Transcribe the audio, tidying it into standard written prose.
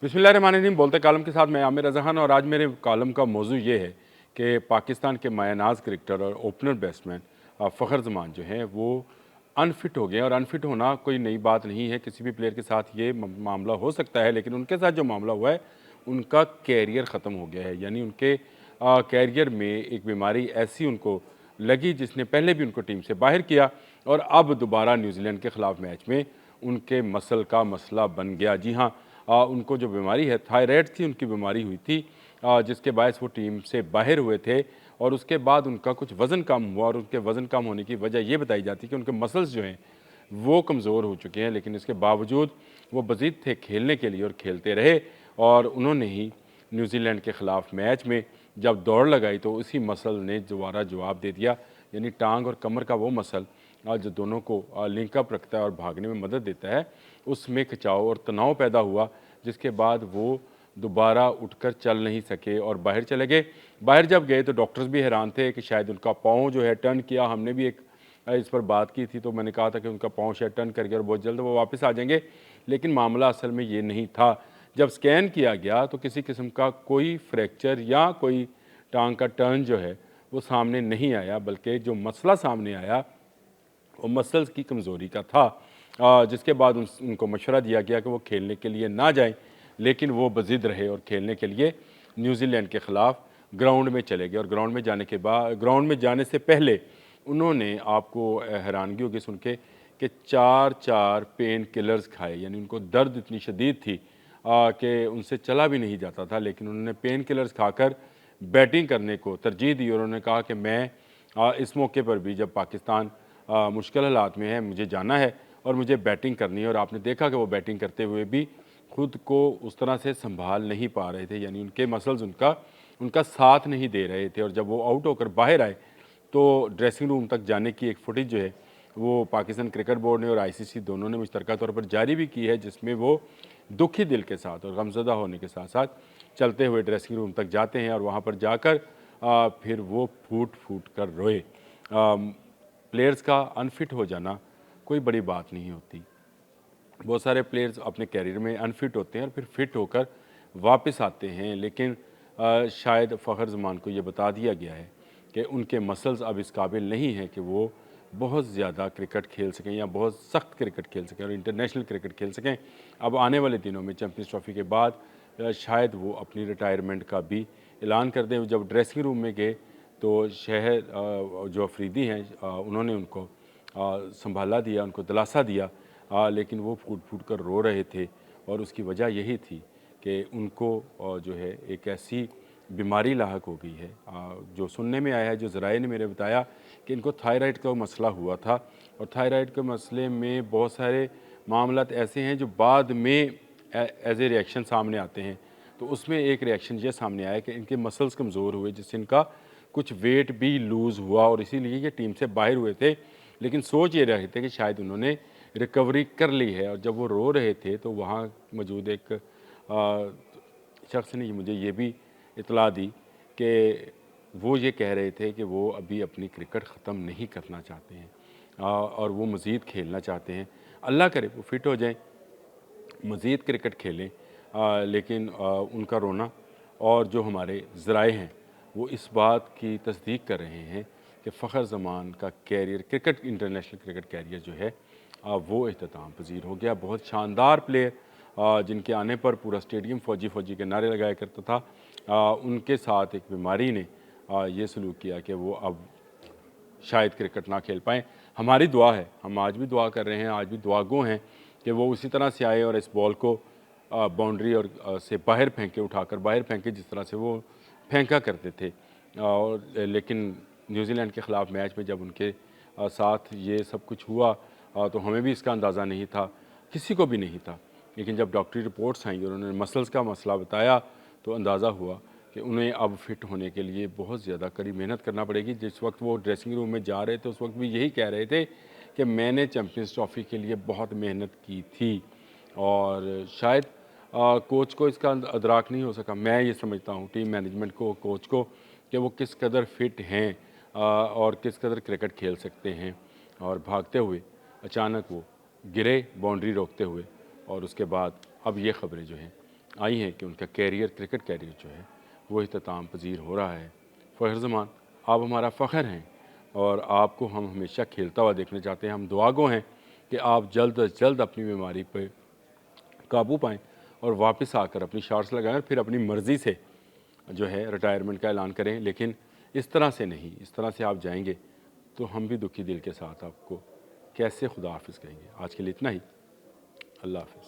बिस्मिल्लाहिर्रहमानिर्रहीम। बोलते कालम के साथ मैं आमिर रज़ा खान और आज मेरे कालम का मौजू ये है कि पाकिस्तान के मायनाज क्रिकेटर और ओपनर बैट्समैन फ़खर जमान जो हैं वो अनफिट हो गए हैं। और अनफिट होना कोई नई बात नहीं है, किसी भी प्लेयर के साथ ये मामला हो सकता है, लेकिन उनके साथ जो मामला हुआ है उनका कैरियर ख़त्म हो गया है। यानी उनके कैरियर में एक बीमारी ऐसी उनको लगी जिसने पहले भी उनको टीम से बाहर किया और अब दोबारा न्यूजीलैंड के ख़िलाफ़ मैच में उनके मसल का मसला बन गया। जी हाँ, उनको जो बीमारी है थायराइड थी, उनकी बीमारी हुई थी, जिसके बायस वो टीम से बाहर हुए थे और उसके बाद उनका कुछ वज़न कम हुआ और उनके वज़न कम होने की वजह ये बताई जाती है कि उनके मसल्स जो हैं वो कमज़ोर हो चुके हैं। लेकिन इसके बावजूद वो मज़ीद थे खेलने के लिए और खेलते रहे और उन्होंने ही न्यूजीलैंड के ख़िलाफ़ मैच में जब दौड़ लगाई तो उसी मसल ने दोबारा जवाब दे दिया। यानी टांग और कमर का वो मसल जो दोनों को लिंकअप रखता है और भागने में मदद देता है, उसमें खिंचाव और तनाव पैदा हुआ, जिसके बाद वो दोबारा उठकर चल नहीं सके और बाहर चले गए। बाहर जब गए तो डॉक्टर्स भी हैरान थे कि शायद उनका पाँव जो है टर्न किया। हमने भी एक इस पर बात की थी, तो मैंने कहा था कि उनका पाँव शायद टर्न कर गया और बहुत जल्द वो वापस आ जाएंगे, लेकिन मामला असल में ये नहीं था। जब स्कैन किया गया तो किसी किस्म का कोई फ्रैक्चर या कोई टांग का टर्न जो है वो सामने नहीं आया, बल्कि जो मसला सामने आया वो मसल्स की कमज़ोरी का था। जिसके बाद उनको मशवरा दिया गया कि वो खेलने के लिए ना जाएं, लेकिन वो बज़िद रहे और खेलने के लिए न्यूजीलैंड के ख़िलाफ़ ग्राउंड में चले गए। और ग्राउंड में जाने से पहले उन्होंने, आपको हैरानगी होगी सुन के, कि 4-4 पेन किलर्स खाए। यानी उनको दर्द इतनी शदीद थी कि उनसे चला भी नहीं जाता था, लेकिन उन्होंने पेन किलर्स खाकर बैटिंग करने को तरजीह दी और उन्होंने कहा कि मैं इस मौके पर भी, जब पाकिस्तान मुश्किल हालात में है, मुझे जाना है और मुझे बैटिंग करनी है। और आपने देखा कि वो बैटिंग करते हुए भी खुद को उस तरह से संभाल नहीं पा रहे थे। यानी उनके मसल्स उनका उनका साथ नहीं दे रहे थे और जब वो आउट होकर बाहर आए तो ड्रेसिंग रूम तक जाने की एक फुटेज जो है वो पाकिस्तान क्रिकेट बोर्ड ने और आईसीसी दोनों ने मुश्तरका तौर पर जारी भी की है, जिसमें वो दुखी दिल के साथ और गमज़दा होने के साथ साथ चलते हुए ड्रेसिंग रूम तक जाते हैं और वहाँ पर जाकर फिर वो फूट फूट कर रोए। प्लेयर्स का अनफिट हो जाना कोई बड़ी बात नहीं होती। बहुत सारे प्लेयर्स अपने कैरियर में अनफिट होते हैं और फिर फिट होकर वापस आते हैं, लेकिन शायद फ़खर जमान को ये बता दिया गया है कि उनके मसल्स अब इस काबिल नहीं हैं कि वो बहुत ज़्यादा क्रिकेट खेल सकें या बहुत सख्त क्रिकेट खेल सकें और इंटरनेशनल क्रिकेट खेल सकें। अब आने वाले दिनों में चैम्पियंस ट्रॉफ़ी के बाद शायद वो अपनी रिटायरमेंट का भी ऐलान कर दें। जब ड्रेसिंग रूम में गए तो शहर जो अफरीदी हैं उन्होंने उनको संभाला दिया, उनको दिलासा दिया, लेकिन वो फूट फूट कर रो रहे थे और उसकी वजह यही थी कि उनको जो है एक ऐसी बीमारी लाहक हो गई है। जो सुनने में आया है, जो ज़राए ने मेरे बताया कि इनको थायराइड का मसला हुआ था और थायराइड के मसले में बहुत सारे मामलात ऐसे हैं जो बाद में एज ए रिएक्शन सामने आते हैं। तो उसमें एक रिएक्शन ये सामने आया कि इनके मसल्स कमज़ोर हुए, जिससे इनका कुछ वेट भी लूज़ हुआ और इसीलिए ये टीम से बाहर हुए थे। लेकिन सोच ये रहे थे कि शायद उन्होंने रिकवरी कर ली है और जब वो रो रहे थे तो वहाँ मौजूद एक शख्स ने मुझे ये भी इतला दी कि वो ये कह रहे थे कि वो अभी अपनी क्रिकेट ख़त्म नहीं करना चाहते हैं और वो मज़ीद खेलना चाहते हैं। अल्लाह करे वो फ़िट हो जाएँ, मज़ीद क्रिकेट खेलें। लेकिन उनका रोना और जो हमारे ज़राए हैं वो इस बात की तस्दीक कर रहे हैं कि फ़खर ज़मान का career, cricket international cricket career जो है वो इख्तिताम पज़ीर हो गया। बहुत शानदार प्लेयर जिनके आने पर पूरा स्टेडियम फ़ौजी फ़ौजी के नारे लगाया करता था, उनके साथ एक बीमारी ने ये सलूक किया कि वो अब शायद क्रिकेट ना खेल पाएँ। हमारी दुआ है, हम आज भी दुआ कर रहे हैं, आज भी दुआगो हैं कि वो उसी तरह से आए और इस बॉल को बाउंड्री और से बाहर फेंके, उठाकर बाहर फेंके जिस तरह से वो फेंका करते थे। और लेकिन न्यूज़ीलैंड के ख़िलाफ़ मैच में जब उनके साथ ये सब कुछ हुआ तो हमें भी इसका अंदाज़ा नहीं था, किसी को भी नहीं था। लेकिन जब डॉक्टरी रिपोर्ट्स आई और उन्होंने मसल्स का मसला बताया तो अंदाज़ा हुआ कि उन्हें अब फिट होने के लिए बहुत ज़्यादा कड़ी मेहनत करना पड़ेगी। जिस वक्त वो ड्रेसिंग रूम में जा रहे थे उस वक्त भी यही कह रहे थे कि मैंने चैम्पियंस ट्रॉफ़ी के लिए बहुत मेहनत की थी और शायद कोच को इसका अदराक नहीं हो सका। मैं ये समझता हूँ टीम मैनेजमेंट को, कोच को, कि वो किस कदर फिट हैं और किस कदर क्रिकेट खेल सकते हैं। और भागते हुए अचानक वो गिरे बाउंड्री रोकते हुए और उसके बाद अब ये ख़बरें जो हैं आई हैं कि उनका कैरियर, क्रिकेट कैरियर जो है वो इख्तिताम पजीर हो रहा है। फ़खर ज़मान, आप हमारा फ़ख्र हैं और आपको हम हमेशा खेलता हुआ देखना चाहते हैं। हम दुआगो हैं कि आप जल्द अज़ जल्द अपनी बीमारी पे काबू पाएँ और वापस आकर अपनी शॉट्स लगाएँ और फिर अपनी मर्ज़ी से जो है रिटायरमेंट का ऐलान करें। लेकिन इस तरह से नहीं, इस तरह से आप जाएँगे तो हम भी दुखी दिल के साथ आपको कैसे खुदा हाफ़िज़ कहेंगे। आज के लिए इतना ही। अल्लाह हाफ़िज़।